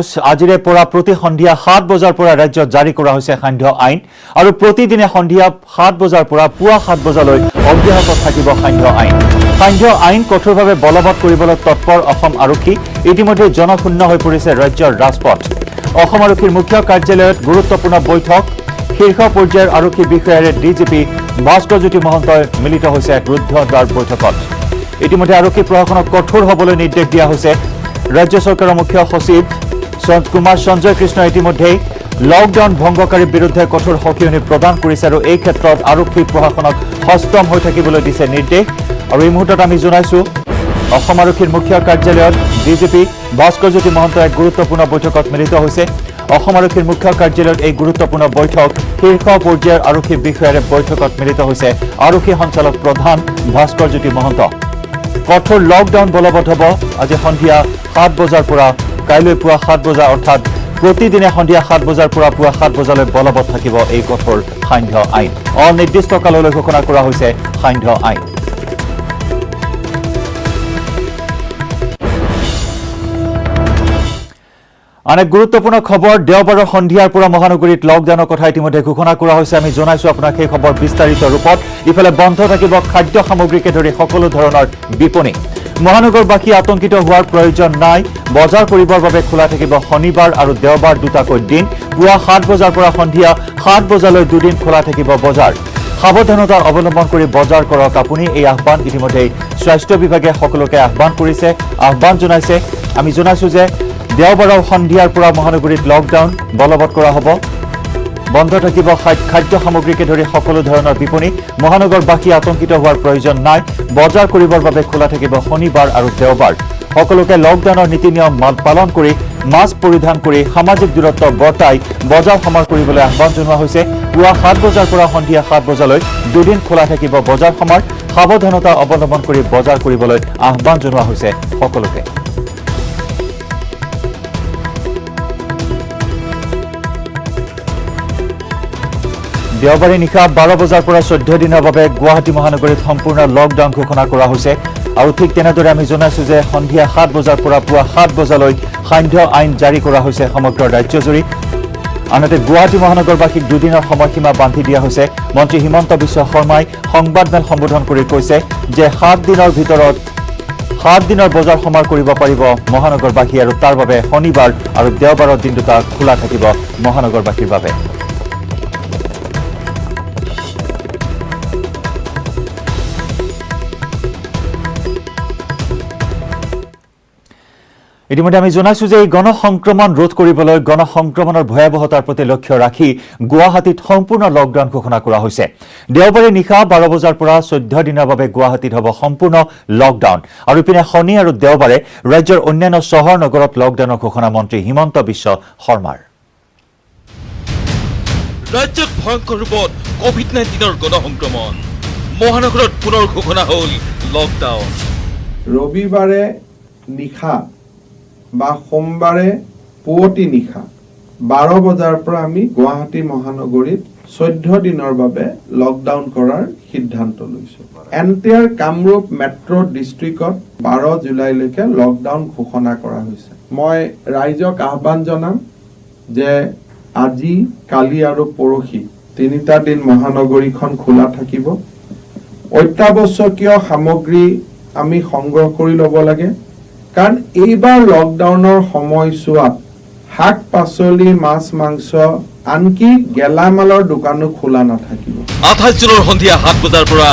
আজিৰে পৰা প্ৰতি সন্ধিয়া 7 বজাৰ পৰা ৰাজ্যত জাৰি কৰা হৈছে সান্ধ্য আইন আৰু প্ৰতিদিনে সন্ধিয়া 7 বজাৰ পৰা পুৱা 7 বজালৈ অব্যাহত থাকিব সান্ধ্য আইন। সান্ধ্য আইন কঠোৰভাৱে বলবৎ কৰিবলৈ তৎপৰ অসম আৰক্ষী ইতিমধ্যে জনশূন্য হৈ পৰিছে ৰাজ্যৰ ৰাজপথ। অসম আৰক্ষীৰ মুখ্য কাৰ্যালয়ত গুৰুত্বপূৰ্ণ বৈঠক শীৰ্ষ পৰ্যায়ৰ আৰক্ষী বিষয়াৰে ডিজিপি ভাস্কৰজ্যোতি মহন্তই মিলিত হৈছে এক ৰুদ্ধদ্বাৰ বৈঠকত। ইতিমধ্যে আৰক্ষী প্ৰশাসনক কঠোৰ হ'বলৈ নিৰ্দেশ দিয়া হৈছে। ৰাজ্য চৰকাৰৰ মুখ্য সচিব কুমাৰ সঞ্জয় কৃষ্ণ ইতিমধ্যে লকডাউন ভংগকাৰীৰ বিৰুদ্ধে কঠোৰ সকিয়নি প্ৰদান কৰিছে আৰু এই ক্ষেত্ৰত আৰক্ষী প্ৰশাসনক সষ্টম হৈ থাকিবলৈ দিছে নিৰ্দেশ। আৰু এই মুহূৰ্তত আমি জনাইছো অসম আৰক্ষীৰ মুখ্য কাৰ্যালয়ত ডিজিপি ভাস্কৰজ্যোতি মহন্ত এক গুৰুত্বপূৰ্ণ বৈঠকত মিলিত হৈছে। অসম আৰক্ষীৰ মুখ্য কাৰ্যালয়ত এই গুৰুত্বপূৰ্ণ বৈঠক শীৰ্ষ পৰ্যায়ৰ আৰক্ষী বিষয়াৰে বৈঠকত মিলিত হৈছে আৰক্ষী সঞ্চালক প্ৰধান ভাস্কৰজ্যোতি মহন্ত। কঠোৰ লকডাউন বলবৎ হ'ব আজি সন্ধিয়া 7 বজাৰ পৰা কাইলৈ পুৱা 7 বজা অৰ্থাৎ প্ৰতিদিনে সন্ধিয়া 7 বজাৰ পৰা পুৱা 7 বজালৈ বলবৎ থাকিব এই কঠোৰ সান্ধ্য আইন। অনিৰ্দিষ্ট কাললৈ ঘোষণা কৰা হৈছে সান্ধ্য আইন। আন এক গুৰুত্বপূৰ্ণ খবৰ দেওবাৰৰ সন্ধিয়াৰ পৰা মহানগৰীত লকডাউনৰ কথা ইতিমধ্যে ঘোষণা কৰা হৈছে। আমি জনাইছো আপোনাক সেই খবৰ বিস্তাৰিত ৰূপত। ইফালে বন্ধ থাকিব খাদ্য সামগ্ৰীকে ধৰি সকলো ধৰণৰ বিপণী। মহানগৰবাসী আতংকিত হোৱাৰ প্ৰয়োজন নাই। বজাৰ কৰিবৰ বাবে খোলা থাকিব শনিবাৰ আৰু দেওবাৰ দুটাকৈ দিন। পুৱা 7 বজাৰ পৰা সন্ধিয়া 7 বজালৈ দুদিন খোলা থাকিব বজাৰ। সাৱধানতা অৱলম্বন কৰি বজাৰ কৰক আপুনি, এই আহ্বান ইতিমধ্যে স্বাস্থ্য বিভাগে সকলোকে আহ্বান জনাইছে। আমি জনাইছো যে দেওবাৰৰ সন্ধিয়াৰ পৰা মহানগৰীত লকডাউন বলবৎ কৰা হ'ব। বন্ধ থাকিব খাদ্য সামগ্ৰীকে ধৰি সকলো ধৰণৰ বিপণী। মহানগৰবাসী আতংকিত হোৱাৰ প্ৰয়োজন নাই। বজাৰ কৰিবৰ বাবে খোলা থাকিব শনিবাৰ আৰু দেওবাৰ। সকলোকে লকডাউনৰ নীতি নিয়ম পালন কৰি মাস্ক পৰিধান কৰি সামাজিক দূৰত্ব বৰ্তাই বজাৰ সমাৰ কৰিবলৈ আহ্বান জনোৱা হৈছে। পুৱা 7 বজাৰ পৰা সন্ধিয়া 7 বজালৈ দুদিন খোলা থাকিব বজাৰ সমাৰ। সাৱধানতা অৱলম্বন কৰি বজাৰ কৰিবলৈ আহ্বান জনোৱা হৈছে সকলোকে। দেওবাৰে নিশা 12 বজাৰ পৰা 14 দিনৰ বাবে গুৱাহাটী মহানগৰীত সম্পূৰ্ণ লকডাউন ঘোষণা কৰা হৈছে। আৰু ঠিক তেনেদৰে আমি জনাইছো যে সন্ধিয়া 7 বজাৰ পৰা পুৱা 7 বজালৈ সান্ধ্য আইন জাৰি কৰা হৈছে সমগ্ৰ ৰাজ্যজুৰি। আনহাতে গুৱাহাটী মহানগৰবাসীক দুদিনৰ সময়সীমা বান্ধি দিয়া হৈছে। মন্ত্ৰী হিমন্ত বিশ্ব শৰ্মাই সংবাদমেল সম্বোধন কৰি কৈছে যে 7 দিনৰ ভিতৰত 7 দিনৰ বজাৰ সমাৰ কৰিব পাৰিব মহানগৰবাসী আৰু তাৰ বাবে শনিবাৰ আৰু দেওবাৰৰ দিন দুটা খোলা থাকিব মহানগৰবাসীৰ বাবে। ইতিমধ্যে আমি জনাইছো যে এই গণসংক্ৰমণ ৰোধ কৰিবলৈ গণসংক্ৰমণৰ ভয়াৱহতাৰ প্ৰতি লক্ষ্য ৰাখি গুৱাহাটীত সম্পূৰ্ণ লকডাউন ঘোষণা কৰা হৈছে। দেওবাৰে নিশা 12 বজাৰ পৰা 14 দিনৰ বাবে গুৱাহাটীত হ'ব সম্পূৰ্ণ লকডাউন। আৰু ইপিনে শনি আৰু দেওবাৰে ৰাজ্যৰ অন্যান্য চহৰ নগৰত লকডাউনৰ ঘোষণা মন্ত্ৰী হিমন্ত বিশ্ব শৰ্মাৰ। ৰাজ্যত ভয়ংকৰ ৰূপত কোভিড-19ৰ গণসংক্ৰমণ। মহানগৰত পুনৰ ঘোষণা হ'ল লকডাউন। ৰবিবাৰে নিশা বা সোমবাৰে পুৱতি নিশা 12 বজাৰ পৰা আমি গুৱাহাটী মহানগৰীত 14 দিনৰ বাবে লকডাউন কৰাৰ সিদ্ধান্ত লৈছো। এণ্টায়াৰ কামৰূপ মেট্ৰ' ডিষ্ট্ৰিক্টত 12 জুলাইলৈকে লকডাউন ঘোষণা কৰা হৈছে। মই ৰাইজক আহ্বান জনাম যে আজি, কালি আৰু পৰহি 3টা দিন মহানগৰীখন খোলা থাকিব। অত্যাৱশ্যকীয় সামগ্ৰী আমি সংগ্ৰহ কৰি ল'ব লাগে, কাৰণ এইবাৰ লকডাউনৰ সময়ছোৱাত শাক পাচলি, মাছ মাংস, আনকি গেলামালৰ দোকানো খোলা নাথাকিব। 28 জুনৰ সন্ধিয়া 7 বজাৰ পৰা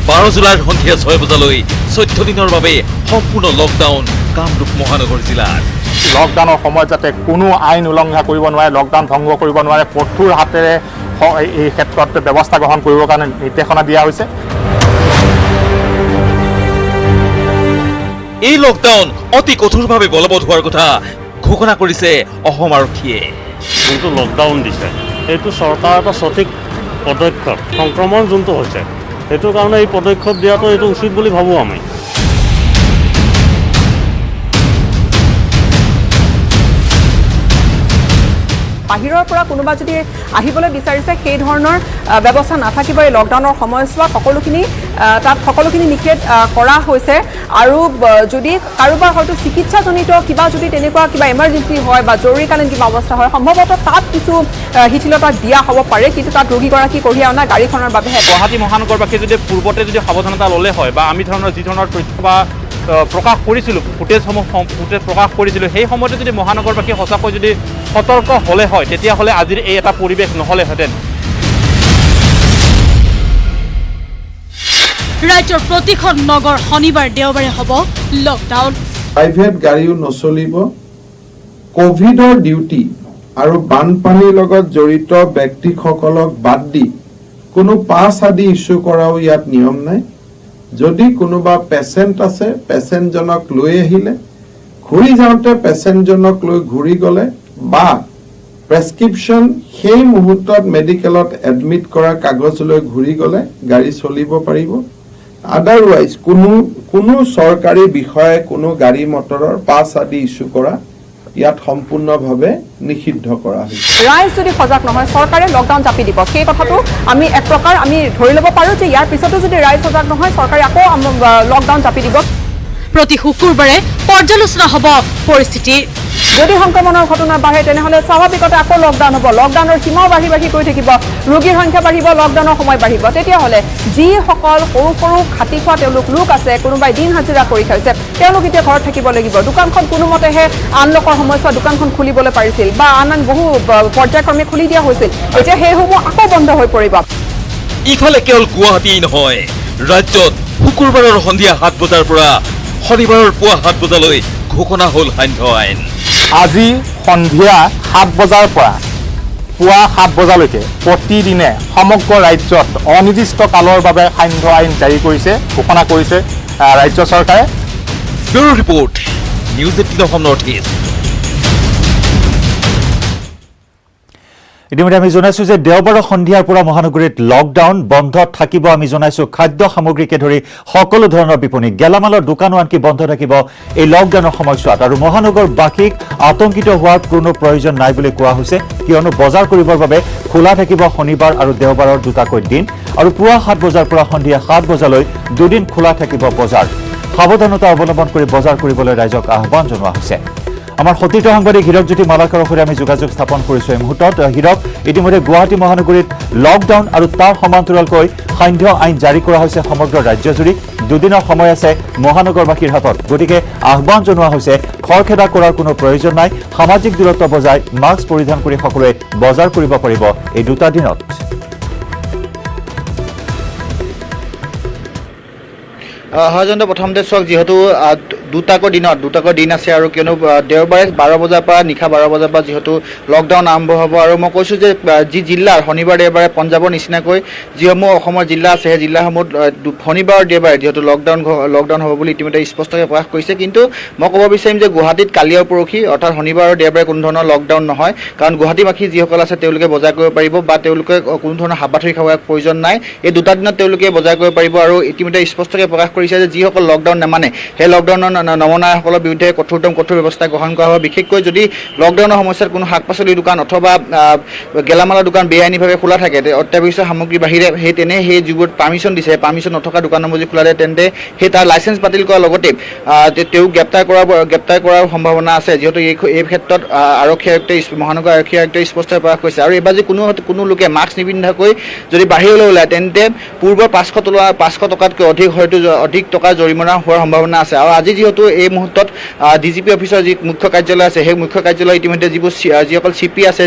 12 জুলাইৰ সন্ধিয়া 6 বজালৈ 14 দিনৰ বাবে সম্পূৰ্ণ লকডাউন কামৰূপ মহানগৰ জিলাত। লকডাউনৰ সময়ত যাতে কোনো আইন উলংঘা কৰিব নোৱাৰে, লকডাউন ভংগ কৰিব নোৱাৰে, কঠোৰ হাতেৰে এই ক্ষেত্ৰত ব্যৱস্থা গ্ৰহণ কৰিবৰ কাৰণে নিৰ্দেশনা দিয়া হৈছে। এই লকডাউন অতি কঠোৰভাৱে বলবৎ হোৱাৰ কথা ঘোষণা কৰিছে অসম আৰক্ষীয়ে। যোনটো লকডাউন দিছে এইটো চৰকাৰৰ এটা সঠিক পদক্ষেপ। সংক্ৰমণ যোনটো হৈছে সেইটো কাৰণে এই পদক্ষেপ দিয়াটো এইটো উচিত বুলি ভাবোঁ আমি। বাহিৰৰ পৰা কোনোবা যদি আহিবলৈ বিচাৰিছে সেই ধৰণৰ ব্যৱস্থা নাথাকিব এই লকডাউনৰ সময়ছোৱাত সকলোখিনি নিষেধ কৰা হৈছে আৰু যদি কাৰোবাৰ হয়তো চিকিৎসাজনিত কিবা যদি তেনেকুৱা কিবা এমাৰ্জেঞ্চি হয় বা জৰুৰীকালীন কিবা অৱস্থা হয় সম্ভৱতঃ তাত কিছু শিথিলতা দিয়া হ'ব পাৰে কিন্তু তাত ৰোগীগৰাকী কঢ়িয়াই অনা গাড়ীখনৰ বাবেহে গুৱাহাটী মহানগৰবাসীয়ে যদি পূৰ্বতে যদি সাৱধানতা ল'লে হয় বা আমি যি ধৰণৰ তথ্য বা প্ৰকাশ কৰিছিলোঁ ফুটেজ প্ৰকাশ কৰিছিলোঁ সেই সময়তে যদি মহানগৰবাসী সঁচাকৈ যদি সতৰ্ক হ'লে হয় তেতিয়াহ'লে আজিৰ এই এটা পৰিৱেশ নহ'লেহেঁতেন। ৰাজ্যৰ প্ৰতিখন নগৰ শনিবাৰ দেওবাৰে হ'ব লকডাউন। প্ৰাইভেট গাড়ীও নচলিব। কোভিডৰ ডিউটি আৰু বানপানীৰ লগত জড়িত ব্যক্তিসকলক বাদ দি কোনো পাছ আদি ইছ্যু কৰাও ইয়াত নিয়ম নাই। যদি কোনোবা পেচেণ্ট আছে পেচেণ্টজনক লৈ আহিলে ঘূৰি যাওঁতে পেচেণ্টজনক লৈ ঘূৰি গ'লে বা প্ৰেছক্ৰিপশ্যন সেই মুহূৰ্তত মেডিকেলত এডমিট কৰা কাগজ লৈ ঘূৰি গ'লে গাড়ী চলিব পাৰিব। আদাৰৱাইজ কোনো চৰকাৰী বিষয়ে কোনো গাড়ী মটৰৰ পাছ আদি ইছ্যু কৰা ইয়াত সম্পূৰ্ণভাৱে নিষিদ্ধ কৰা হৈছে। ৰাইজ যদি সজাগ নহয় চৰকাৰে লকডাউন চাপি দিব সেই কথাটো আমি এক প্ৰকাৰ আমি ধৰি ল'ব পাৰোঁ যে ইয়াৰ পিছতো যদি ৰাইজ সজাগ নহয় চৰকাৰে আকৌ লকডাউন চাপি দিব। প্ৰতি শুকুৰবাৰে পৰ্যালোচনা হ'ব পৰিস্থিতি। যদি সংক্ৰমণৰ ঘটনা বাঢ়ে তেনেহ'লে স্বাভাৱিকতে আকৌ লকডাউন হ'ব। লকডাউনৰ সীমাও বাঢ়ি গৈ থাকিব, ৰোগীৰ সংখ্যা বাঢ়িব, লকডাউনৰ সময় বাঢ়িব। তেতিয়াহ'লে যিসকল সৰু খাটি খোৱা লোক আছে কোনোবাই দিন হাজিৰা কৰি খাইছে তেওঁলোক এতিয়া ঘৰত থাকিব লাগিব। দোকানখন কোনোমতেহে আন লোকৰ সময়ছোৱা দোকানখন খুলিবলৈ পাৰিছিল বা আন বহু পৰ্যায়ক্ৰমে খুলি দিয়া হৈছিল। এতিয়া সেইসমূহ আকৌ বন্ধ হৈ পৰিব। ইফালে কেৱল গুৱাহাটীয়েই নহয় ৰাজ্যত শুকুৰবাৰৰ সন্ধিয়া 7 বজাৰ পৰা শনিবাৰৰ পুৱা 7 বজালৈ ঘোষণা হ'ল সান্ধ্য আইন। আজি সন্ধিয়া 7 বজাৰ পৰা পুৱা 7 বজালৈকে প্ৰতিদিনে সমগ্ৰ ৰাজ্যত অনিৰ্দিষ্ট কালৰ বাবে সান্ধ্য আইন জাৰি ঘোষণা কৰিছে ৰাজ্য চৰকাৰে। Bureau report news 18 Assam north east. ইতিমধ্যে আমি জনাইছো যে দেওবাৰৰ সন্ধিয়াৰ পৰা মহানগৰীত লকডাউন বন্ধ থাকিব। আমি জনাইছো খাদ্য সামগ্ৰীকে ধৰি সকলো ধৰণৰ বিপণী গেলামালৰ দোকানো আনকি বন্ধ থাকিব এই লকডাউনৰ সময়ছোৱাত। আৰু মহানগৰবাসীক আতংকিত হোৱাৰ কোনো প্ৰয়োজন নাই বুলি কোৱা হৈছে কিয়নো বজাৰ কৰিবৰ বাবে খোলা থাকিব শনিবাৰ আৰু দেওবাৰৰ দুটাকৈ দিন আৰু পুৱা 7 বজাৰ পৰা সন্ধিয়া 7 বজালৈ দুদিন খোলা থাকিব বজাৰ। সাৱধানতা অৱলম্বন কৰি বজাৰ কৰিবলৈ ৰাইজক আহ্বান জনোৱা হৈছে। আমাৰ সতীৰ্থ সাংবাদিক হীৰকজ্যোতি মালাকাৰৰ সৈতে আমি যোগাযোগ স্থাপন কৰিছো এই মুহূৰ্তত। হীৰক, ইতিমধ্যে গুৱাহাটী মহানগৰীত লকডাউন আৰু তাৰ সমান্তৰালকৈ সান্ধ্য আইন জাৰি কৰা হৈছে সমগ্ৰ ৰাজ্যজুৰি। দুদিনৰ সময় আছে মহানগৰবাসীৰ হাতত, গতিকে আহ্বান জনোৱা হৈছে খৰখেদা কৰাৰ কোনো প্ৰয়োজন নাই। সামাজিক দূৰত্ব বজাই মাস্ক পৰিধান কৰি সকলোৱে বজাৰ কৰিব পাৰিব এই দুটা দিনত। হয়জন্ত প্ৰথমতে চাওক যিহেতু দুটাকৈ দিন আছে আৰু কিয়নো দেওবাৰে 12 বজাৰ পৰা নিশা 12 বজাৰ পৰা যিহেতু লকডাউন আৰম্ভ হ'ব আৰু মই কৈছোঁ যে যি জিলাৰ শনিবাৰ দেওবাৰে পঞ্জাৱৰ নিচিনাকৈ যিসমূহ অসমৰ জিলা আছে সেই জিলাসমূহত শনিবাৰ দেওবাৰে যিহেতু লকডাউন হ'ব বুলি ইতিমধ্যে স্পষ্টকৈ প্ৰকাশ কৰিছে। কিন্তু মই ক'ব বিচাৰিম যে গুৱাহাটীত কালি আৰু পৰহি অৰ্থাৎ শনিবাৰ আৰু দেওবাৰে কোনো ধৰণৰ লকডাউন নহয়, কাৰণ গুৱাহাটীবাসী যিসকল আছে তেওঁলোকে বজাৰ কৰিব পাৰিব বা তেওঁলোকে কোনো ধৰণৰ হাবাথুৰি খাবৰ প্ৰয়োজন নাই। এই দুটা দিনত তেওঁলোকে বজাৰ কৰিব পাৰিব আৰু ইতিমধ্যে স্পষ্টকৈ প্ৰকাশ কৰিছে যে যিসকল লকডাউন নামানে সেই লকডাউনৰ নমনাসকলৰ বিৰুদ্ধে কঠোৰ ব্যৱস্থা গ্ৰহণ কৰা হ'ব। বিশেষকৈ যদি লকডাউনৰ সমস্যাত কোনো শাক পাচলিৰ দোকান অথবা গেলামালৰ দোকান বেআইনীভাৱে খোলা থাকে অত্যাৱশ্যক সামগ্ৰীৰ বাহিৰে সেই যিবোৰ পাৰ্মিশ্যন দিছে পাৰ্মিশ্যন নথকা দোকানসমূহ যদি খোলা থাকে তেন্তে সেই তাৰ লাইচেঞ্চ বাতিল কৰাৰ লগতে তেওঁক গ্ৰেপ্তাৰ কৰাৰ সম্ভাৱনা আছে। যিহেতু এই ক্ষেত্ৰত মহানগৰ আৰক্ষী আয়ুক্তই স্পষ্টকৈ প্ৰকাশ কৰিছে। আৰু এইবাৰ যদি কোনো লোকে মাস্ক নিপিন্ধাকৈ যদি বাহিৰলৈ ওলায় তেন্তে পূৰ্বৰ 500 টকাতকৈ অধিক টকা জৰিমনা হোৱাৰ সম্ভাৱনা আছে। আৰু আজি যিহেতু এই মুহূৰ্তত DGP অফিচৰ যি মুখ্য কাৰ্যালয় আছে সেই মুখ্য কাৰ্যালয় ইতিমধ্যে যিসকল CP আছে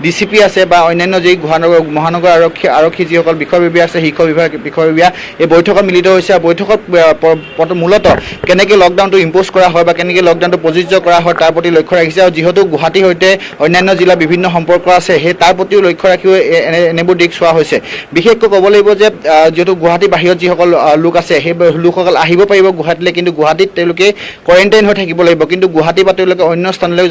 DCP আছে বা অন্যান্য যি মহানগৰ আৰক্ষী যিসকল বিষয় বিভাগ আছে বিষয় বিভাগ এই বৈঠকত মিলিত হৈছে। আৰু বৈঠকত মূলতঃ কেনেকৈ লকডাউনটো ইম্প'জ কৰা হয় বা কেনেকৈ লকডাউনটো প্ৰযোজ্য কৰা হয় তাৰ প্ৰতি লক্ষ্য ৰাখিছে। আৰু যিহেতু গুৱাহাটীৰ সৈতে অন্যান্য জিলাৰ বিভিন্ন সম্পৰ্ক আছে সেই তাৰ প্ৰতিও লক্ষ্য ৰাখিও এনেবোৰ দিশ চোৱা হৈছে। বিশেষকৈ ক'ব লাগিব যে যিহেতু গুৱাহাটীৰ বাহিৰত যিসকল লোক আছে সেই লোকসকল আহিব পাৰিব গুৱাহাটীলৈ, কিন্তু গুৱাহাটীত তেওঁলোকে কোৱাৰেণ্টাইন হৈ থাকিব লাগিব, কিন্তু গুৱাহাটীৰ পৰা তেওঁলোকে অন্য স্থানলৈ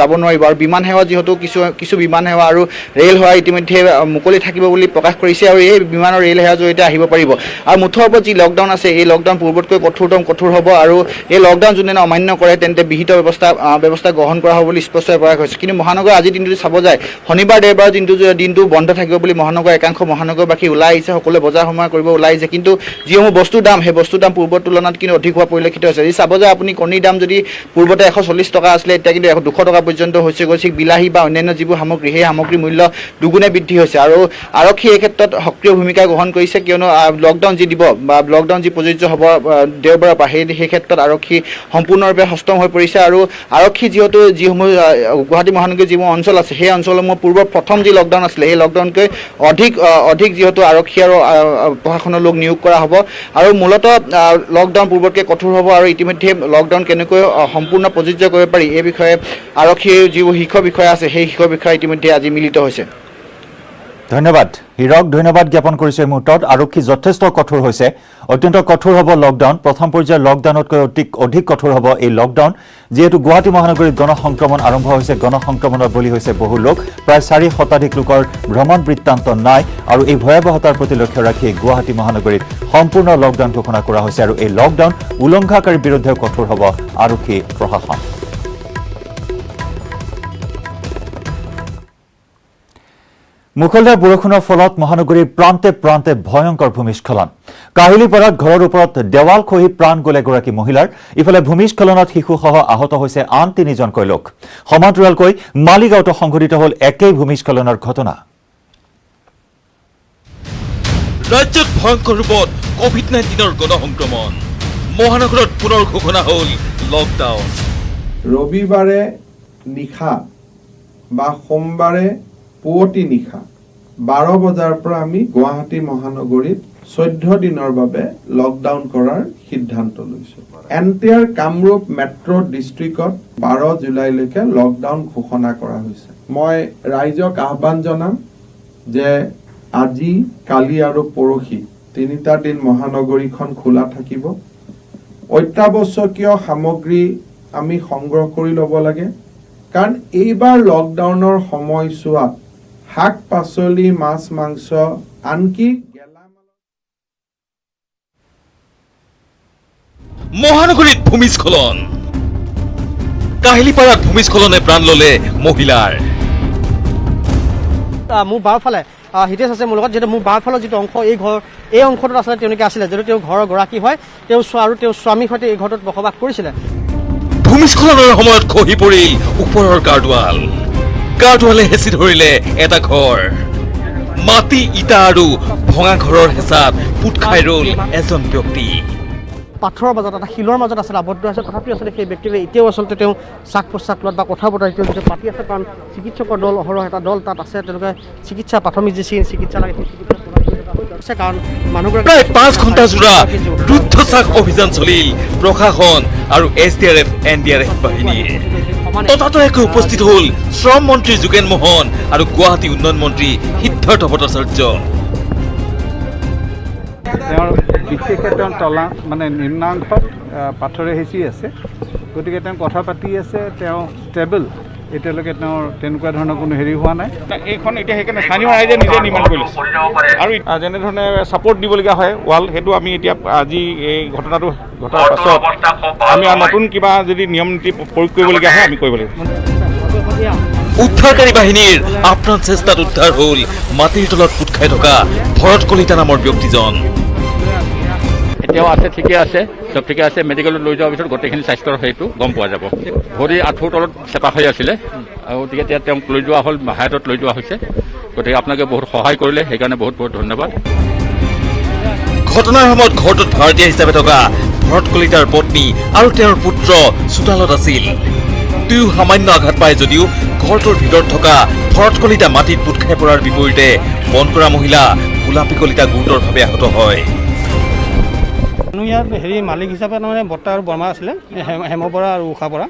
যাব নোৱাৰিব। আৰু বিমান সেৱা যিহেতু কিছু বিমান সেৱা আৰু ৰেল সেৱা ইতিমধ্যে মুকলি থাকিব বুলি প্ৰকাশ কৰিছে, আৰু এই বিমান আৰু ৰেল সেৱাৰ জৰিয়তে আহিব পাৰিব। আৰু মুঠৰ ওপৰত যি লকডাউন আছে, এই লকডাউন পূৰ্বতকৈ কঠোৰ হ'ব, আৰু এই লকডাউন যোনে অমান্য কৰে তেন্তে বিহিত ব্যৱস্থা গ্ৰহণ কৰা হ'ব বুলি স্পষ্টভাৱে প্ৰকাশ হৈছে। কিন্তু মহানগৰ আজিৰ দিনটো চাব যায়, শনিবাৰ দেওবাৰ দিনটো বন্ধ থাকিব বুলি মহানগৰ একাংশ মহানগৰবাসী ওলাই আহিছে, সকলোৱে বজাৰ সমাৰ কৰিব ওলাই আহিছে, কিন্তু যিসমূহ বস্তুৰ দাম সেই বস্তুৰ দাম পূৰ্বৰ তুলনাত কিন্তু অধিক হোৱা পৰিলক্ষিত হৈছে। যদি চাব যায় আপুনি কণীৰ দাম যদি পূৰ্বতে 140 টকা আছিলে, এতিয়া কিন্তু 200 টকা পৰ্যন্ত হৈছে গৈছে। বিলাহী বা অন্যান্য যিবোৰ সামগ্ৰী সেই সামগ্ৰীৰ মূল্য দুগুণে বৃদ্ধি হৈছে, আৰু আৰক্ষী এই ক্ষেত্ৰত সক্ৰিয় ভূমিকা গ্ৰহণ কৰিছে, কিয়নো লকডাউন যি দিব বা লকডাউন যি প্ৰযোজ্য হ'ব দেওবাৰৰ পৰা সেই ক্ষেত্ৰত আৰক্ষী সম্পূৰ্ণৰূপে সষ্টম হৈ পৰিছে। আৰু আৰক্ষী যিহেতু যিসমূহ গুৱাহাটী মহানগৰীৰ যিসমূহ অঞ্চল আছে সেই অঞ্চলসমূহ পূৰ্বৰ প্ৰথম যি লকডাউন আছিলে সেই লকডাউনকৈ অধিক যিহেতু আৰক্ষী আৰু প্ৰশাসনৰ লোক নিয়োগ কৰা হ'ব, আৰু মূলতঃ লকডাউন পূৰ্বতকৈ কঠোৰ হ'ব, আৰু ইতিমধ্যে লকডাউন কেনেকৈ সম্পূৰ্ণ প্ৰযোজ্য কৰিব পাৰি এই বিষয়ে আৰক্ষীৰ যিবোৰ শীৰ্ষ বিষয়া আছে সেই শীৰ্ষ বিষয়া ইতিমধ্যে আজি মিলিত হৈছে। ধন্যবাদ হীৰক, ধন্যবাদ জ্ঞাপন কৰিছো। এই মুহূৰ্তত আৰক্ষী যথেষ্ট কঠোৰ হৈছে, অত্যন্ত কঠোৰ হ'ব লকডাউন। প্ৰথম পৰ্যায়ৰ লকডাউনতকৈ অধিক কঠোৰ হ'ব এই লকডাউন, যিহেতু গুৱাহাটী মহানগৰীত গণসংক্ৰমণ আৰম্ভ হৈছে, গণসংক্ৰমণৰ বলি হৈছে বহু লোক, প্ৰায় 4 শতাধিক লোকৰ ভ্ৰমণ বৃত্তান্ত নাই, আৰু এই ভয়াৱহতাৰ প্ৰতি লক্ষ্য ৰাখি গুৱাহাটী মহানগৰীত সম্পূৰ্ণ লকডাউন ঘোষণা কৰা হৈছে, আৰু এই লকডাউন উলংঘাকাৰীৰ বিৰুদ্ধেও কঠোৰ হ'ব আৰক্ষী প্ৰশাসন। মুখলধাৰ বৰষুণৰ ফলত মহানগৰীৰ প্ৰান্তে প্ৰান্তে ভয়ংকৰ ভূমিস্খলন। কাহিলীপাৰাত ঘৰৰ ওপৰত দেৱাল খহি প্ৰাণ গ'ল এগৰাকী মহিলাৰ। ইফালে ভূমিস্খলনত শিশুসহ আহত হৈছে আন 3জনকৈ লোক। সমান্তৰালকৈ মালিগাঁৱতো সংঘটিত হ'ল একেই ভূমিস্খলনৰ ঘটনা। ৰাজ্যত ভয়ংকৰ ৰূপত কোভিড-19ৰ গণসংক্ৰমণ। মহানগৰত পুনৰ ঘোষণা হ'ল লকডাউন। ৰবিবাৰে নিশা বা সোমবাৰে পুৱতি নিশা 12 বজাৰ পৰা আমি গুৱাহাটী মহানগৰীত 14 দিনৰ বাবে লকডাউন কৰাৰ সিদ্ধান্ত লৈছো। এনটিআৰ কামৰূপ মেট্ৰ' ডিষ্ট্ৰিক্টত 12 জুলাইলৈকে লকডাউন ঘোষণা কৰা হৈছে। মই ৰাইজক আহ্বান জনাম যে আজি, কালি আৰু পৰহি 3টা দিন মহানগৰীখন খোলা থাকিব। অত্যাৱশ্যকীয় সামগ্ৰী আমি সংগ্ৰহ কৰি ল'ব লাগে, কাৰণ এইবাৰ লকডাউনৰ সময়ছোৱাত শাক-পাচলি, মাছ, মাংস, আনকি মহানগৰীত ভূমিস্খলন। কাহিলীপাৰাত ভূমিস্খলনে প্ৰাণ ল'লে মহিলাৰ। মোৰ বাওঁফালে হিতেশ আছে মোৰ লগত, যিহেতু মোৰ বাওঁফালৰ যিটো অংশ এই অংশটোত আচলতে তেওঁলোকে আছিলে, যিহেতু তেওঁ ঘৰৰ গৰাকী হয়, তেওঁ স্বামীৰ সৈতে এই ঘৰটোত বসবাস কৰিছিলে। ভূমিস্খলনৰ সময়ত খহি পৰিল ওপৰৰ গাৰ্ডৱালে হেঁচি ধৰিলে এটা ঘৰ। মাটি, ইটা আৰু ভঙা ঘৰৰ হেঁচাত পুত খাই ৰ'ল এজন ব্যক্তি। পাথৰৰ মাজত এটা শিলৰ মাজত আচলতে আবদ্ধ আছে, তথাপিও আচলতে সেই ব্যক্তিৰে এতিয়াও আচলতে তেওঁ শ্বাস প্ৰশ্বাস লোৱাত বা কথা বতৰা এতিয়াও যিটো পাতি আছে, কাৰণ চিকিৎসকৰ দল অহৰহ এটা দল তাত আছে, তেওঁলোকে প্ৰাথমিক যি চিকিৎসা লাগে সেই চিকিৎসা কাৰণ মানুহগৰাকী প্ৰায় 5 ঘণ্টা জোৰা ৰুদ্ধশ্বাস অভিযান চলিল প্ৰশাসন আৰু SDRF NDRF বাহিনীয়ে। ততাতয়াকৈ উপস্থিত হ'ল শ্ৰম মন্ত্ৰী যোগেন মোহন আৰু গুৱাহাটী উন্নয়ন মন্ত্ৰী সিদ্ধাৰ্থ ভট্টাচাৰ্য। তেওঁৰ বিশেষকৈ তেওঁ তলা নিম্নাংশত পাথৰে হেঁচি আছে, গতিকে তেওঁ কথা পাতি আছে, তেওঁ ষ্টেবল। এতিয়ালৈকে তেওঁৰ তেনেকুৱা ধৰণৰ কোনো হেৰি হোৱা নাই। এইখন এতিয়া সেইকাৰণে স্থানীয় ৰাইজে নিজে নিৰ্মাণ কৰি লৈছে, আৰু যেনেধৰণে ছাপৰ্ট দিবলগীয়া হয় ৱাল, সেইটো আমি এতিয়া আজি এই ঘটনাটো ঘটাৰ পাছত আমি নতুন কিবা যদি নিয়ম নীতি প্ৰয়োগ কৰিবলগীয়া হয় আমি কৰিব লাগিব। উদ্ধাৰকাৰী বাহিনীৰ আপ্ৰাণ চেষ্টাত উদ্ধাৰ হ'ল মাটিৰ তলত পুত খাই থকা ভৰত কলিতা নামৰ ব্যক্তিজন। এতিয়াও আছে, ঠিকে আছে, চব ঠিকে আছে। মেডিকেলত লৈ যোৱাৰ পিছত গোটেইখিনি স্বাস্থ্যৰ সেইটো গম পোৱা যাব। ভৰি আঁঠুৰ তলত চেপা হৈ আছিলে, আৰু গতিকে এতিয়া তেওঁক লৈ যোৱা হ'ল, হায়তত লৈ যোৱা হৈছে। গতিকে আপোনালোকে বহুত সহায় কৰিলে, সেইকাৰণে বহুত বহুত ধন্যবাদ। ঘটনাৰ সময়ত ঘৰটোত ভাড়াতীয়া হিচাপে থকা ভৰত কলিতাৰ পত্নী আৰু তেওঁৰ পুত্ৰ চোতালত আছিল। দুয়ো সামান্য আঘাত পায় যদিও ঘৰটোৰ ভিতৰত থকা ভৰত কলিতা মাটিত পুত খাই পৰাৰ বিপৰীতে বন কৰা মহিলা গোলাপী কলিতা গুৰুতৰভাৱে আহত হয়। ইয়াৰ মালিক হিচাপে তাৰমানে বৰ্তা আৰু বৰমা আছিলে, হেম বৰা আৰু উষা বৰা।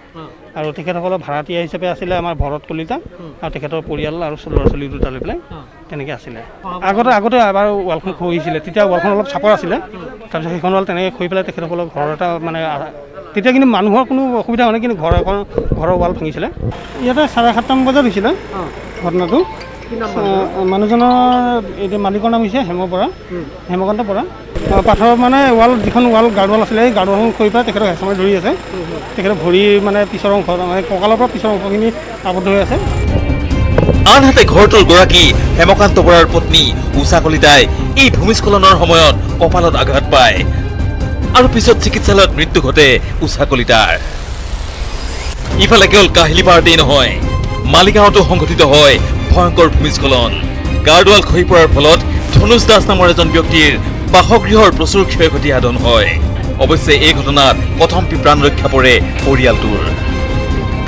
আৰু তেখেতসকলৰ ভাড়াতীয়া হিচাপে আছিলে আমাৰ ভৰত কলিতা আৰু তেখেতৰ পৰিয়াল আৰু ল'ৰা ছোৱালী দুটা লৈ পেলাই তেনেকৈ আছিলে। আগতে এবাৰ ৱালখন খহিছিলে, তেতিয়া ৱালখন অলপ চাপৰ আছিলে, তাৰপিছত সেইখন ৱাল তেনেকৈ খহি পেলাই তেখেতসকলৰ ঘৰ এটা মানে তেতিয়া কিন্তু মানুহৰ কোনো অসুবিধা হোৱা নাই, কিন্তু ঘৰৰ ৱাল ভাঙিছিলে। ইয়াতে 7:30মান বজাত হৈছিলে ঘটনাটো। মানুহজনৰ এতিয়া মালিকৰ নাম হৈছে হেমকান্ত বৰা। পাথৰ মানে যিখন গাৰ্ড ৱাল আছিলে, সেই গাৰ্ড ৱালখন খহি পেলাই তেখেতক হেঁচা মাৰি ধৰি আছে। তেখেতৰ ভৰি মানে পিছৰ অংশ মানে কঁকালৰ পৰা পিছৰ অংশখিনি আবদ্ধ হৈ আছে। আনহাতে ঘৰটোৰ গৰাকী হেমকান্ত বৰাৰ পত্নী উষা কলিতাই এই ভূমিস্খলনৰ সময়ত কঁকালত আঘাত পায় আৰু পিছত চিকিৎসালয়ত মৃত্যু ঘটে উষা কলিতাৰ। ইফালে কেৱল কাহিলীপাৰাতেই নহয়, মালিগাঁৱতো সংঘটিত হয় ভয়ংকৰ ভূমিস্খলন। গাৰ্ডৱাল খহি পৰাৰ ফলত ধনুষ দাস নামৰ এজন ব্যক্তিৰ বাসগৃহৰ প্ৰচুৰ ক্ষয় ক্ষতি সাধন হয়। অৱশ্যে এই ঘটনাত কথমপি প্ৰাণ ৰক্ষা পৰে পৰিয়ালটোৰ।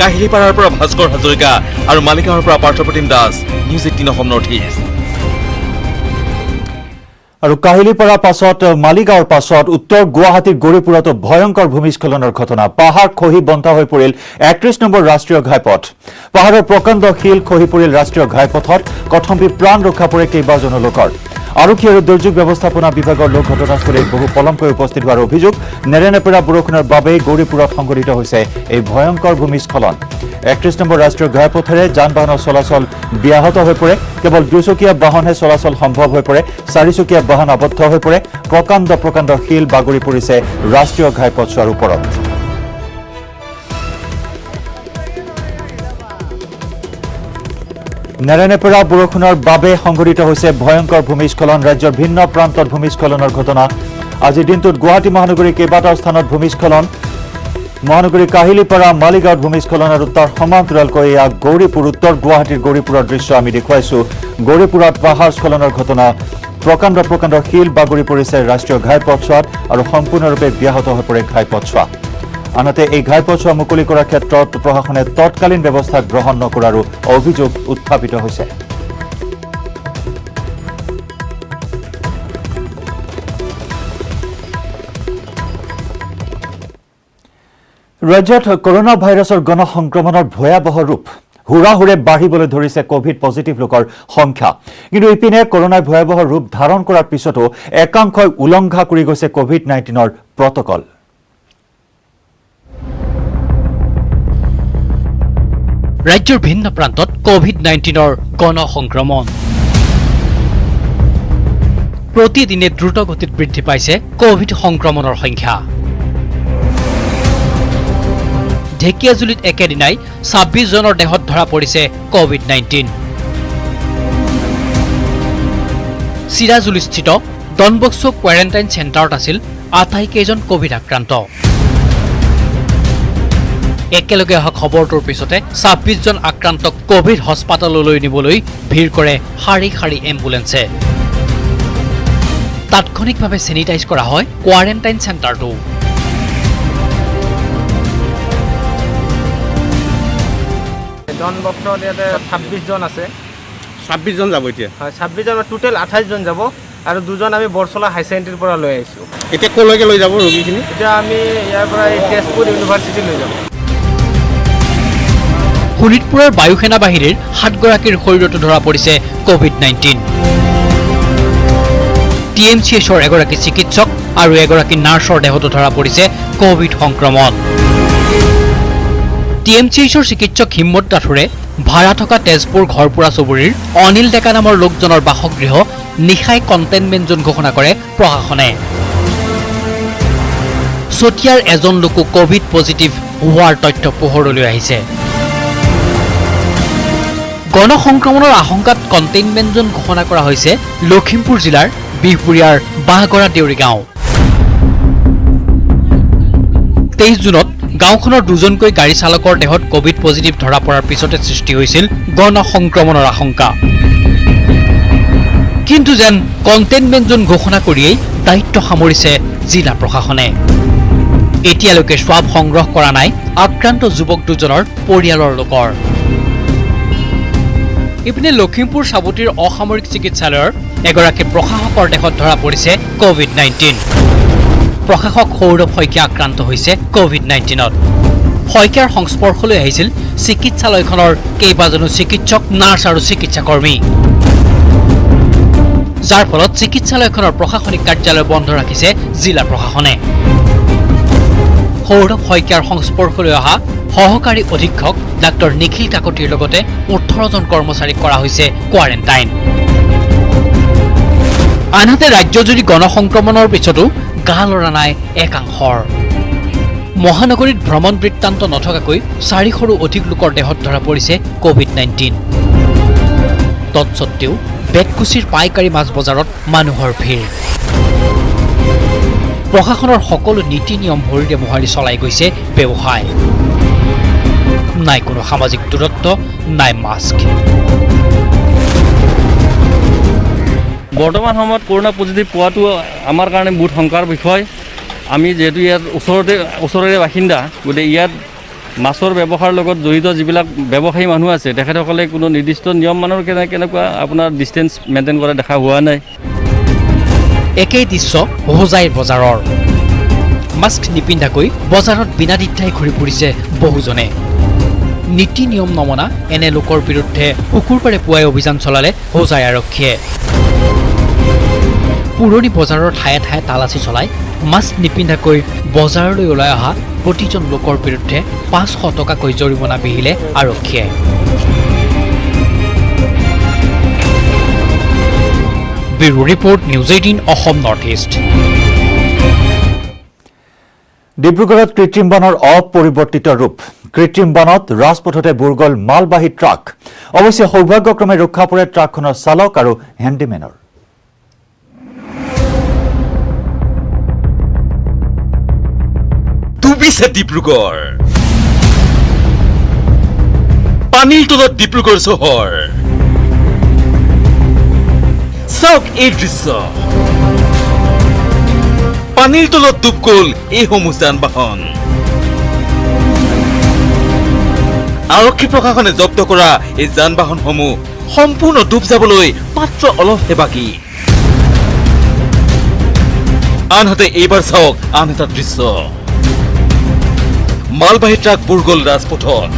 কাহিলীপাৰাৰ পৰা ভাস্কৰ হাজৰিকা আৰু মালিগাঁৱৰ পৰা Parthapratim Das, news 18 Assam north east. আৰু কাহিলীপাৰাৰ পাছত মালিগাঁৱৰ পাছত উত্তৰ গুৱাহাটীৰ গৌৰীপুৰতো ভয়ংকৰ ভূমিস্খলনৰ ঘটনা। পাহাৰ খহি বন্ধ হৈ পৰিল 31 নম্বৰ ৰাষ্ট্ৰীয় ঘাইপথ। পাহাৰৰ প্ৰকাণ্ড শিল খহি পৰিল ৰাষ্ট্ৰীয় ঘাইপথত। কথমপি প্ৰাণ ৰক্ষা পৰে কেইবাজনো লোকৰ। আৰক্ষী আৰু দুৰ্যোগ ব্যৱস্থাপনা বিভাগৰ লোক ঘটনাস্থলীত বহু পলমকৈ উপস্থিত হোৱাৰ অভিযোগ। নেৰেনেপেৰা বৰষুণৰ বাবেই গৌৰীপুৰত সংঘটিত হৈছে এই ভয়ংকৰ ভূমিস্খলন। 31 নম্বৰ ৰাষ্ট্ৰীয় ঘাইপথেৰে যান বাহনৰ চলাচল ব্যাহত হৈ পৰে। কেৱল দুচকীয়া বাহনহে চলাচল সম্ভৱ হৈ পৰে। চাৰিচকীয়া বাহন আবদ্ধ হৈ পৰে। প্ৰকাণ্ড শিল বাগৰি পৰিছে ৰাষ্ট্ৰীয় ঘাইপথছোৱাৰ ওপৰত। নেৰেনেপেৰা বৰষুণৰ বাবে সংঘটিত হৈছে ভয়ংকৰ ভূমিস্খলন। ৰাজ্যৰ ভিন্ন প্ৰান্তত ভূমিস্খলনৰ ঘটনা। আজিৰ দিনটোত গুৱাহাটী মহানগৰীৰ কেইবাটাও স্থানত ভূমিস্খলন। মহানগৰীৰ কাহিলীপাৰা মালিগাঁৱত ভূমিস্খলন আৰু তাৰ সমান্তৰালকৈ এয়া গৌৰীপুৰ, উত্তৰ গুৱাহাটীৰ গৌৰীপুৰৰ দৃশ্য আমি দেখুৱাইছো। গৌৰীপুৰত পাহাৰ স্খলনৰ ঘটনা। প্ৰকাণ্ড শিল বাগৰি পৰিছে ৰাষ্ট্ৰীয় ঘাইপথছোৱাত আৰু সম্পূৰ্ণৰূপে ব্যাহত হৈ পৰে ঘাইপথছোৱা। আনহাতে এই ঘাইপথছোৱা মুকলি কৰাৰ ক্ষেত্ৰত প্ৰশাসনে তৎকালীন ব্যৱস্থা গ্ৰহণ নকৰাৰো অভিযোগ উত্থাপিত হৈছে। ৰাজ্যত কৰোনা ভাইৰাছৰ গণসংক্ৰমণৰ ভয়াৱহ ৰূপ। হুৰাহুৰে বাঢ়িবলৈ ধৰিছে কভিড পজিটিভ লোকৰ সংখ্যা। কিন্তু ইপিনে কৰোনাই ভয়াৱহ ৰূপ ধাৰণ কৰাৰ পিছতো একাংশই উলংঘা কৰি গৈছে COVID-19ৰ প্ৰটকল। ৰাজ্যৰ ভিন্ন প্ৰান্তত COVID-19ৰ গণসংক্ৰমণ। প্ৰতিদিনে দ্ৰুতগতিত বৃদ্ধি পাইছে কভিড সংক্ৰমণৰ সংখ্যা। ঢেকিয়াজুলিত একেদিনাই 26 জনৰ দেহত ধৰা পৰিছে COVID-19। চিৰাজুলিস্থিত ডনবস্কো কোৱাৰেণ্টাইন চেণ্টাৰত আছিল 28 কেইজন কভিড আক্ৰান্ত। একেলগে অহা খবৰটোৰ পিছতে 26 জন আক্ৰান্তক কভিড হস্পিটেললৈ নিবলৈ ভিৰ কৰে শাৰী এম্বুলেন্সে। তাৎক্ষণিকভাৱে চেনিটাইজ কৰা হয় কোৱাৰেণ্টাইন চেণ্টাৰটো। ডনবস্কোত ইয়াতে 26 জন আছে। 26 জন যাব এতিয়া? হয়, 26 জন, টোটেল 28 জন যাব আৰু 2 জন আমি বৰচলা হাই ছেকেণ্ডেৰীৰ পৰা লৈ আহিছোঁ। এতিয়া ক'লৈকে লৈ যাব ৰোগীখিনি? এতিয়া আমি ইয়াৰ পৰা তেজপুৰ ইউনিভাৰ্চিটি লৈ যাম। শোণিতপুৰৰ বায়ুসেনা বাহিনীৰ 7 গৰাকীৰ শৰীৰতো ধৰা পৰিছে COVID-19। TMCHৰ এগৰাকী চিকিৎসক আৰু এগৰাকী নাৰ্ছৰ দেহতো ধৰা পৰিছে কভিড সংক্ৰমণ। TMCHৰ চিকিৎসক হিম্মত ৰাথোৰে ভাড়া থকা তেজপুৰ ঘৰপুৰা চুবুৰীৰ অনিল ডেকা নামৰ লোকজনৰ বাসগৃহ নিশাই কণ্টেইনমেণ্ট জোন ঘোষণা কৰে প্ৰশাসনে। চতিয়াৰ এজন লোকো কভিড পজিটিভ হোৱাৰ তথ্য পোহৰলৈ আহিছে। গণসংক্ৰমণৰ আশংকাত কণ্টেইনমেণ্ট জোন ঘোষণা কৰা হৈছে লখিমপুৰ জিলাৰ বিহপুৰীয়াৰ বাঁহগৰা দেউৰী গাঁও। 23 জুনত গাঁওখনৰ 2জনকৈ গাড়ী চালকৰ দেহত কভিড পজিটিভ ধৰা পৰাৰ পিছতে সৃষ্টি হৈছিল গণসংক্ৰমণৰ আশংকা। কিন্তু যেন কণ্টেইনমেণ্ট জোন ঘোষণা কৰিয়েই দায়িত্ব সামৰিছে জিলা প্ৰশাসনে। এতিয়ালৈকে স্বাব সংগ্ৰহ কৰা নাই আক্ৰান্ত যুৱক 2জনৰ পৰিয়ালৰ লোকৰ। ইপিনে লখিমপুৰ চাবুতিৰ অসামৰিক চিকিৎসালয়ৰ এগৰাকী প্ৰশাসকৰ দেহত ধৰা পৰিছে COVID-19। প্ৰশাসক সৌৰভ শইকীয়া আক্ৰান্ত হৈছে COVID-19ত। শইকীয়াৰ সংস্পৰ্শলৈ আহিছিল চিকিৎসালয়খনৰ কেইবাজনো চিকিৎসক, নাৰ্ছ আৰু চিকিৎসাকৰ্মী, যাৰ ফলত চিকিৎসালয়খনৰ প্ৰশাসনিক কাৰ্যালয় বন্ধ ৰাখিছে জিলা প্ৰশাসনে। সৌৰভ শইকীয়াৰ সংস্পৰ্শলৈ অহা সহকাৰী অধীক্ষক ডাক্তৰ নিখিল কাকতিৰ লগতে 18জন কৰ্মচাৰীক কৰা হৈছে কোৱাৰেণ্টাইন। আনহাতে ৰাজ্যজুৰি গণসংক্ৰমণৰ পিছতো গা লৰা নাই একাংশৰ। মহানগৰীত ভ্ৰমণ বৃত্তান্ত নথকাকৈ 400ৰো অধিক লোকৰ দেহত ধৰা পৰিছে কোভিড-19। তৎসত্বেও বেতকুছিৰ পাইকাৰী মাছ বজাৰত মানুহৰ ভিৰ। প্ৰশাসনৰ সকলো নীতি নিয়ম ভৰিৰে মোহাৰি চলাই গৈছে ব্যৱসায়। নাই কোনো সামাজিক দূৰত্ব, নাই মাস্ক। বৰ্তমান সময়ত কৰোণা পজিটিভ পোৱাটো আমাৰ কাৰণে বহুত শংকাৰ বিষয়। আমি যিহেতু ইয়াত ওচৰৰে বাসিন্দা, গতিকে ইয়াত মাছৰ ব্যৱসায়ৰ লগত জড়িত যিবিলাক ব্যৱসায়ী মানুহ আছে, তেখেতসকলে কোনো নিৰ্দিষ্ট নিয়ম মানৰ কেনেকুৱা আপোনাৰ ডিষ্টেঞ্চ মেইনটেইন কৰা দেখা হোৱা নাই। একেই দৃশ্য হোজাইৰ বজাৰৰ। মাস্ক নিপিন্ধাকৈ বজাৰত বিনা দ্বিধাই ঘূৰি ফুৰিছে বহুজনে। নীতি নিয়ম নমনা এনে লোকৰ বিৰুদ্ধে শুকুৰবাৰে পুৱাই অভিযান চলালে হোজাই আৰক্ষীয়ে। পুৰণি বজাৰৰ ঠায়ে ঠায়ে তালাচী চলাই মাস্ক নিপিন্ধাকৈ বজাৰলৈ ওলাই অহা প্ৰতিজন লোকৰ বিৰুদ্ধে 500 টকাকৈ জৰিমনা বিহিলে আৰক্ষীয়ে। Bureau report, news 18 Assam north east. ডিব্ৰুগড়ত কৃত্ৰিম বানৰ অপৰিৱৰ্তিত ৰূপ। কৃত্ৰিম বানত ৰাজপথতে বুৰ গ'ল মালবাহী ট্ৰাক। অৱশ্যে সৌভাগ্যক্ৰমে ৰক্ষা পৰে ট্ৰাকখনৰ চালক আৰু হেণ্ডিমেনৰ। ডুবিছে ডিব্ৰুগড়, পানীৰ তলত ডিব্ৰুগড় চহৰ। চাওক এই দৃশ্য, পানীৰ তলত ডুব গ'ল এইসমূহ যান বাহন। আৰক্ষী প্ৰশাসনে জব্দ কৰা এই যান বাহনসমূহ সম্পূৰ্ণ ডুব যাবলৈ মাত্ৰ অলপহে বাকী। আনহাতে এইবাৰ চাওক আন এটা দৃশ্য, মালবাহী ট্ৰাক বুৰ গ'ল ৰাজপথত।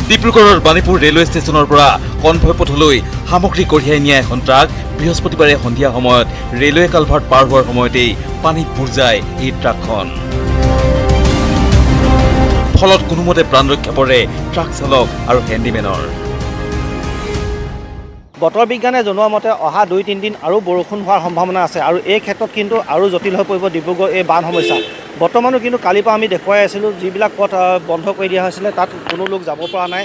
ডিব্ৰুগড়ৰ বাণীপুৰ ৰেলৱে ষ্টেচনৰ পৰা কনভয় পথলৈ সামগ্ৰী কঢ়িয়াই নিয়া এখন ট্ৰাক বৃহস্পতিবাৰে সন্ধিয়া সময়ত ৰেলৱে কালভাৰ্ট পাৰ হোৱাৰ সময়তেই পানীত বুৰ যায় এই ট্ৰাকখন। ফলত কোনোমতে প্ৰাণ ৰক্ষা পৰে ট্ৰাক চালক আৰু হেণ্ডিমেনৰ। বতৰ বিজ্ঞানে জনোৱা মতে অহা 2-3 দিন আৰু বৰষুণ হোৱাৰ সম্ভাৱনা আছে আৰু এই ক্ষেত্ৰত কিন্তু আৰু জটিল হৈ পৰিব ডিব্ৰুগড় এই বান সমস্যা। বৰ্তমানো কিন্তু কালিৰ পৰা আমি দেখুৱাই আছিলোঁ যিবিলাক পথ বন্ধ কৰি দিয়া হৈছিলে তাত কোনো লোক যাব পৰা নাই।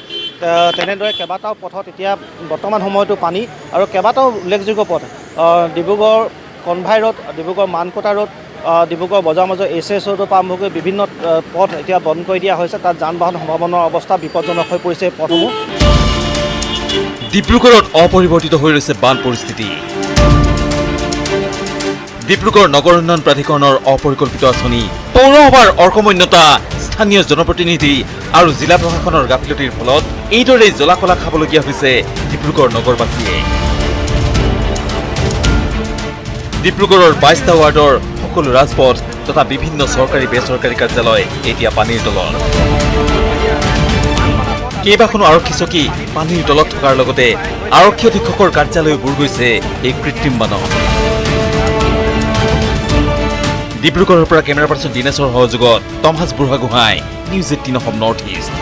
তেনেদৰে কেইবাটাও পথত এতিয়া বৰ্তমান সময়তো পানী আৰু কেইবাটাও উল্লেখযোগ্য পথ Dibrugarh convoy road, Dibrugarh মানকোটা road, Dibrugarh বজাৰ মাজৰ SS ৰোডৰ পৰা আৰম্ভ কৰি বিভিন্ন পথ এতিয়া বন্ধ কৰি দিয়া হৈছে। তাত যান বাহন সম্ভাৱনাৰ অৱস্থা বিপদজনক হৈ পৰিছে এই পথসমূহ। ডিব্ৰুগড়ত অপৰিৱৰ্তিত হৈ ৰৈছে বান পৰিস্থিতি। ডিব্ৰুগড় নগৰ উন্নয়ন প্ৰাধিকৰণৰ অপৰিকল্পিত আঁচনি, পৌৰসভাৰ অকৰ্মণ্যতা, স্থানীয় জনপ্ৰতিনিধি আৰু জিলা প্ৰশাসনৰ গাফিলতিৰ ফলত এইদৰেই জ্বলাকলা খাবলগীয়া হৈছে ডিব্ৰুগড় নগৰবাসীয়ে। ডিব্ৰুগড়ৰ 22টা ৱাৰ্ডৰ সকলো ৰাজপথ তথা বিভিন্ন চৰকাৰী বেচৰকাৰী কাৰ্যালয় এতিয়া পানীৰ তলত। কেইবাখনো আৰক্ষী চকী পানীৰ তলত থকাৰ লগতে আৰক্ষী অধীক্ষকৰ কাৰ্যালয় বুৰ গৈছে এই কৃত্ৰিম বানত। ডিব্ৰুগড়ৰ পৰা কেমেৰা পাৰ্চন দিনেশৰ সহযোগত Thomas Burhagohain, news 18 Assam north east.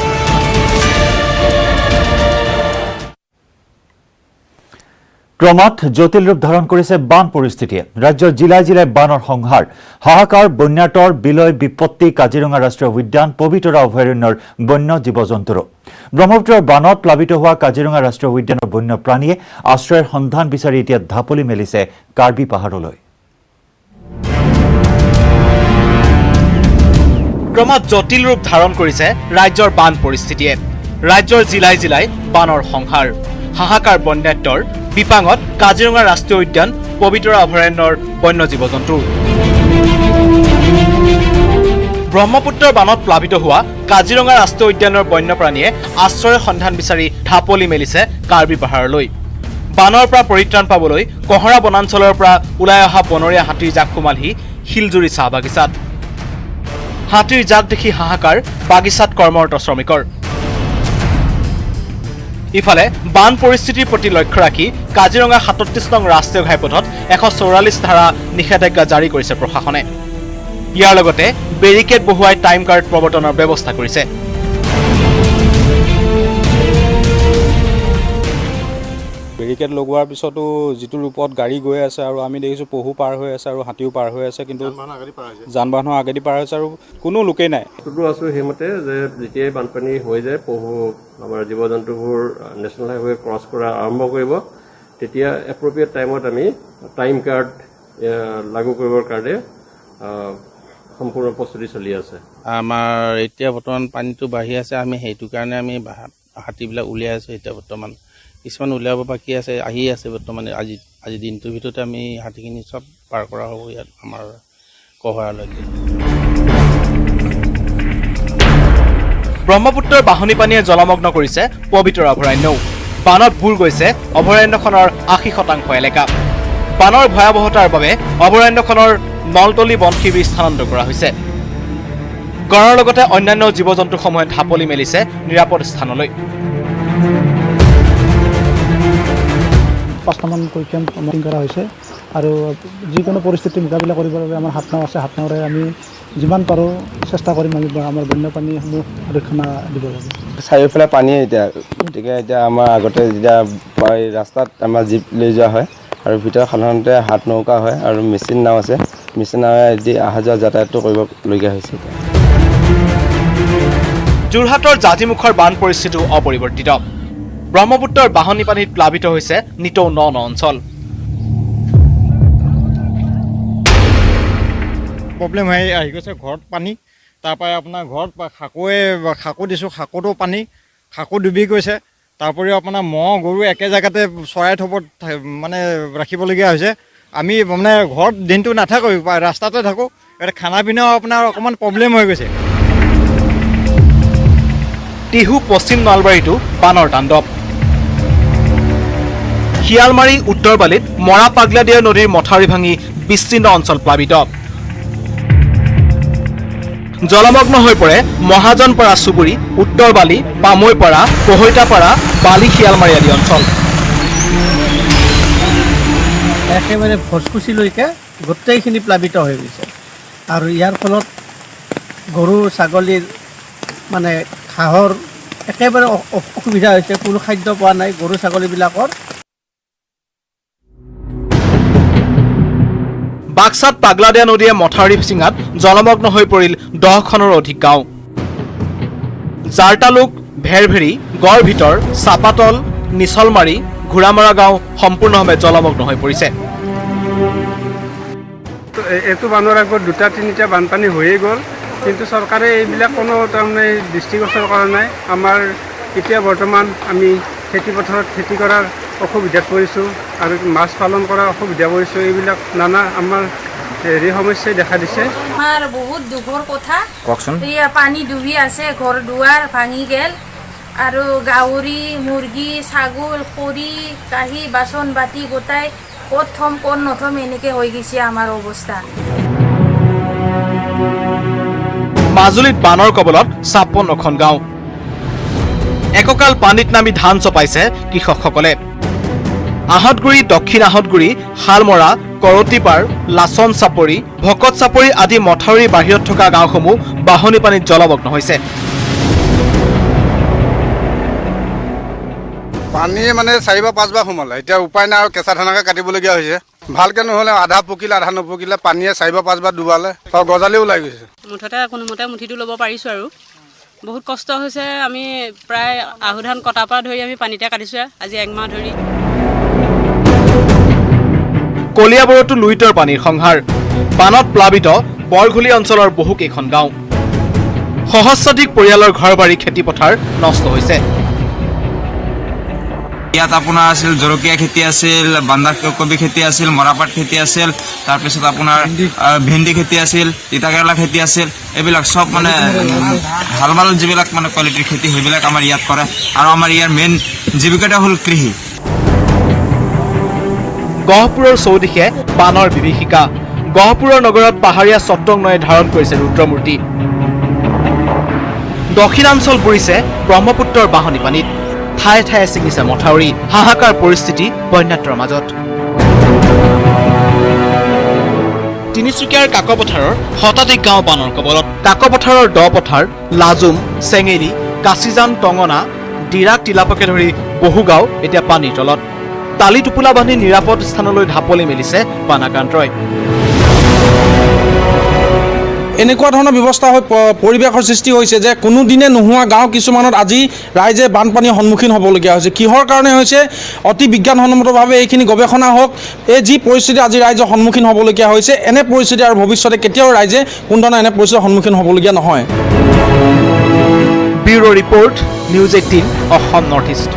ক্ৰমাৎ জটিল ৰূপ ধাৰণ কৰিছে বান পৰিস্থিতিয়ে। ৰাজ্যৰ জিলাই জিলাই বানৰ সংহাৰ, হাহাকাৰ, বন্যাতৰ বিলয় বিপত্তি কাজিৰঙা ৰাষ্ট্ৰীয় উদ্যান, পবিতৰা অভয়াৰণ্যৰ বন্য জীৱ জন্তুৰো। ব্ৰহ্মপুত্ৰৰ বানত প্লাবিত হোৱা কাজিৰঙা ৰাষ্ট্ৰীয় উদ্যানৰ বন্যপ্ৰাণীয়ে আশ্ৰয়ৰ সন্ধান বিচাৰি এতিয়া ঢাপলি মেলিছে কাৰ্বি পাহাৰলৈ। ক্ৰমাৎ জটিল ৰূপ ধাৰণ কৰিছে ৰাজ্যৰ বান পৰিস্থিতিয়ে। ৰাজ্যৰ জিলাই জিলাই বানৰ সংহাৰ, হাহাকাৰ বন্যাত্বৰ বিপাঙত কাজিৰঙা ৰাষ্ট্ৰীয় উদ্যান, পবিতৰা অভয়াৰণ্যৰ বন্য জীৱ জন্তু। ব্ৰহ্মপুত্ৰৰ বানত প্লাবিত হোৱা কাজিৰঙা ৰাষ্ট্ৰীয় উদ্যানৰ বন্যপ্ৰাণীয়ে আশ্ৰয়ৰ সন্ধান বিচাৰি ঢাপলি মেলিছে কাৰ্বি পাহাৰলৈ। বানৰ পৰা পৰিত্ৰাণ পাবলৈ কহৰা বনাঞ্চলৰ পৰা ওলাই অহা বনৰীয়া হাতীৰ জাক সোমালহি শিলজুৰি চাহ বাগিচাত। হাতীৰ জাক দেখি হাহাকাৰ বাগিচাত কৰ্মৰত শ্ৰমিকৰ। ইফালে বান পৰিস্থিতিৰ প্ৰতি লক্ষ্য ৰাখি কাজিৰঙা ৩৭ নং ৰাষ্ট্ৰীয় ঘাইপথত ১৪৪ ধাৰা নিষেধাজ্ঞা জাৰি কৰিছে প্ৰশাসনে। ইয়াৰ লগতে বেৰিকেড বহুৱাই টাইম কাৰ্ড প্ৰৱৰ্তনৰ ব্যৱস্থা কৰিছে। বেৰিকেড লগোৱাৰ পিছতো যিটো ৰূপত গাড়ী গৈ আছে আৰু আমি দেখিছোঁ পহু পাৰ হৈ আছে আৰু হাতীও পাৰ হৈ আছে, কিন্তু যান বাহনৰ আগেদি পাৰ হৈছে আৰু কোনো লোকেই নাই। আছোঁ সেইমতে যে যেতিয়াই বানপানী হৈ যায় পহু আমাৰ জীৱ জন্তুবোৰ নেশ্যনেল হাইৱে ক্ৰছ কৰা আৰম্ভ কৰিব, তেতিয়া এপ্ৰপ্ৰিয়েট টাইমত আমি টাইম কাৰ্ড লাগু কৰিবৰ কাৰণে সম্পূৰ্ণ প্ৰস্তুতি চলি আছে। আমাৰ এতিয়া বৰ্তমান পানীটো বাঢ়ি আছে, আমি সেইটো কাৰণে আমি হাতীবিলাক উলিয়াই আছোঁ। এতিয়া বৰ্তমান কিছুমান উলিয়াব বাকী আছে, আহি আছে বৰ্তমান। আজি দিনটোৰ ভিতৰতে আমি হাতীখিনি চব পাৰ কৰা হ'ব ইয়াত আমাৰ কহৰালৈকে। ব্ৰহ্মপুত্ৰৰ বাঢ়নী পানীয়ে জলমগ্ন কৰিছে পবিতৰা অভয়াৰণ্যও। বানত বুৰ গৈছে অভয়াৰণ্যখনৰ ৮০% এলেকা। বানৰ ভয়াৱহতাৰ বাবে অভয়াৰণ্যখনৰ নলতলী বন শিবিৰ স্থানান্তৰ কৰা হৈছে। গড়ৰ লগতে অন্যান্য জীৱ জন্তুসমূহে ঢাপলি মেলিছে নিৰাপদ স্থানলৈ। ৫টামান কেম্প মিটিং কৰা হৈছে আৰু যিকোনো পৰিস্থিতি মোকাবিলা কৰিবৰ বাবে আমাৰ ৭ নাও আছে। ৭ নাওৰে আমি যিমান পাৰোঁ চেষ্টা কৰিম আমি আমাৰ বন্যপ্ৰাণীসমূহ সুৰক্ষা দিব লাগে। চাৰিওফালে পানী গতিকে এতিয়া আমাৰ আগতে যেতিয়া ৰাস্তাত আমাৰ জীপ লৈ যোৱা হয় আৰু ভিতৰত সাধাৰণতে হাত নৌকা হয় আৰু মেচিন নাও আছে। মেচিন নাৱেদি অহা যোৱা যাতায়াতটো কৰিবলগীয়া হৈছে। যোৰহাটৰ জাতিমুখৰ বান পৰিস্থিতিও অপৰিৱৰ্তিত। ব্ৰহ্মপুত্ৰৰ বাঢ়নী পানীত প্লাবিত হৈছে নিতৌ ৯ অঞ্চল। প্ৰব্লেম আহি গৈছে ঘৰত পানী, তাৰপৰা আপোনাৰ ঘৰত খাকো দিছোঁ, খাকোতো পানী, খাকো ডুবি গৈছে। তাৰোপৰিও আপোনাৰ ম'হ গৰু একে জেগাতে চৰাই থ'ব মানে ৰাখিবলগীয়া হৈছে। আমি মানে ঘৰত দিনটো নাথাকোঁ, ৰাস্তাতে থাকোঁ। এতিয়া খানা পিনাও আপোনাৰ অকণমান প্ৰব্লেম হৈ গৈছে। টিহু পশ্চিম নলবাৰীতো বানৰ তাণ্ডৱ। শিয়ালমাৰী উত্তৰ বালিত মৰা পাগলাদিয়া নদীৰ মথাউৰি ভাঙি বিচ্ছিন্ন অঞ্চল প্লাবিত। জলমগ্ন হৈ পৰে মহাজনপাৰা চুবুৰী, উত্তৰ বালি, পামৈপাৰা, পহৈতাপাৰা, বালি শিয়ালমাৰী আদি অঞ্চল। একেবাৰে ভোজকুচিলৈকে গোটেইখিনি প্লাবিত হৈ গৈছে আৰু ইয়াৰ ফলত গৰু ছাগলীৰ মানে ঘাঁহৰ একেবাৰে অসুবিধা হৈছে। কোনো খাদ্য পোৱা নাই গৰু ছাগলীবিলাকৰ। বাক্সাত পাগলাদিয়া নদীয়ে মথাউৰি চিঙাত জলমগ্ন হৈ পৰিল 10খনৰ অধিক গাঁও। জাৰতালুক, ভেৰভেৰী, গড়ভিতৰ, চাপাতল, নিচলমাৰী, ঘোঁৰামৰা গাঁও সম্পূৰ্ণভাৱে জলমগ্ন হৈ পৰিছে। এইটো বানৰ আগত 2-3টা বানপানী হৈয়ে গ'ল, কিন্তু চৰকাৰে এইবিলাক কোনো তাৰমানে দৃষ্টিগোচৰ কৰা নাই। আমাৰ এতিয়া বৰ্তমান আমি খেতিপথাৰত খেতি কৰাৰ অসুবিধাত পৰিছোঁ আৰু মাছ পালন কৰাৰ অসুবিধা পৰিছোঁ। এইবিলাক নানা আমাৰ সমস্যাই দেখা দিছে। আমাৰ বহুত দুখৰ কথা। কওকচোন। এয়া পানী ডুবি আছে, ঘৰ দুৱাৰ ভাঙি গেল আৰু গাহৰি, মুৰ্গী, ছাগল, খৰি, কাঁহী, বাচন বাতি গোটাই ক'ত থম ক'ত নথম এনেকৈ হৈ গৈছে আমাৰ অৱস্থা। মাজুলীত বানৰ কবলত 56খন গাঁও। এককাল পানীত নামি ধান চপাইছে কৃষকসকলে। আহতগুৰি, দক্ষিণ আহতগুৰি, শালমৰা, কৰতিপাৰ, লাচন চাপৰি, ভকত চাপৰি আদি মথাউৰি বাহিৰত থকা গাঁওসমূহ বাঢ়নী পানীত জলমগ্ন হৈছে। পানী মানে 4 বা 5 বাৰ সোমালে, এতিয়া উপায় নাই আৰু কেঁচা ধানকে কাটিবলগীয়া হৈছে। ভালকে নহ'লে আধা পকিলে আধা নপকিলে পানীয়ে 4 বা 5 বাৰ ডুবালে আৰু গজালি ওলাই গৈছে। মুঠতে কোনোমতে মুঠিটো ল'ব পাৰিছোঁ আৰু বহুত কষ্ট হৈছে। আমি প্ৰায় আহু ধান কটাৰ পৰা ধৰি আমি পানীতে কাটিছোঁ আজি 1 মাহ ধৰি। কলিয়াবৰতো লুইতৰ পানীৰ সংহাৰ। বানত প্লাবিত বৰঘুলি অঞ্চলৰ বহুকেইখন গাঁও। সহস্ৰাধিক পৰিয়ালৰ ঘৰ বাৰী খেতিপথাৰ নষ্ট হৈছে। ইয়াত আপোনাৰ আছিল জলকীয়া খেতি আছিল, বন্ধাকবি খেতি আছিল, মৰাপাট খেতি আছিল, তাৰপিছত আপোনাৰ ভেন্দি খেতি আছিল, তিতাকেৰেলা খেতি আছিল। এইবিলাক চব মানে ভাল ভাল যিবিলাক মানে কোৱালিটিৰ খেতি সেইবিলাক আমাৰ ইয়াত কৰে আৰু আমাৰ ইয়াৰ মেইন জীৱিকাটা হ'ল কৃষি। গহপুৰৰ চৌদিশে বানৰ বিভীষিকা। গহপুৰৰ নগৰত পাহাৰীয়া চট্টং নৈয়ে ধাৰণ কৰিছে ৰুদ্ৰমূৰ্তি। দক্ষিণাঞ্চল বুৰিছে ব্ৰহ্মপুত্ৰৰ বাঢ়নি পানীত ঠায়ে ঠায়ে ছিঙিছে মথাউৰি হাহাকাৰ পৰিস্থিতি বন্যাত্ৰৰ মাজত তিনিচুকীয়াৰ কাকপথাৰৰ শতাধিক গাঁও বানৰ কবলত কাকপথাৰৰ দ পথাৰ লাজুম চেঙেলি কাছিজান টঙনা ডিৰাক টিলাপকে ধৰি বহু গাঁও এতিয়া পানীৰ তলত তালি টোপোলা বান্ধি নিৰাপদ স্থানলৈ ঢাপলি মেলিছে বানাক্ৰান্তই এনেকুৱা ধৰণৰ ব্যৱস্থা হৈ পৰিৱেশৰ সৃষ্টি হৈছে যে কোনো দিনে নোহোৱা গাঁও কিছুমানত আজি ৰাইজে বানপানীৰ সন্মুখীন হ'বলগীয়া হৈছে কিহৰ কাৰণে হৈছে অতি বিজ্ঞানসন্মতভাৱে এইখিনি গৱেষণা হওক এই যি পৰিস্থিতি আজি ৰাইজৰ সন্মুখীন হ'বলগীয়া হৈছে এনে পৰিস্থিতি আৰু ভৱিষ্যতে কেতিয়াও ৰাইজে কোনো ধৰণৰ এনে পৰিস্থিতিৰ সন্মুখীন হ'বলগীয়া নহয় bureau' report news 18 Assam north east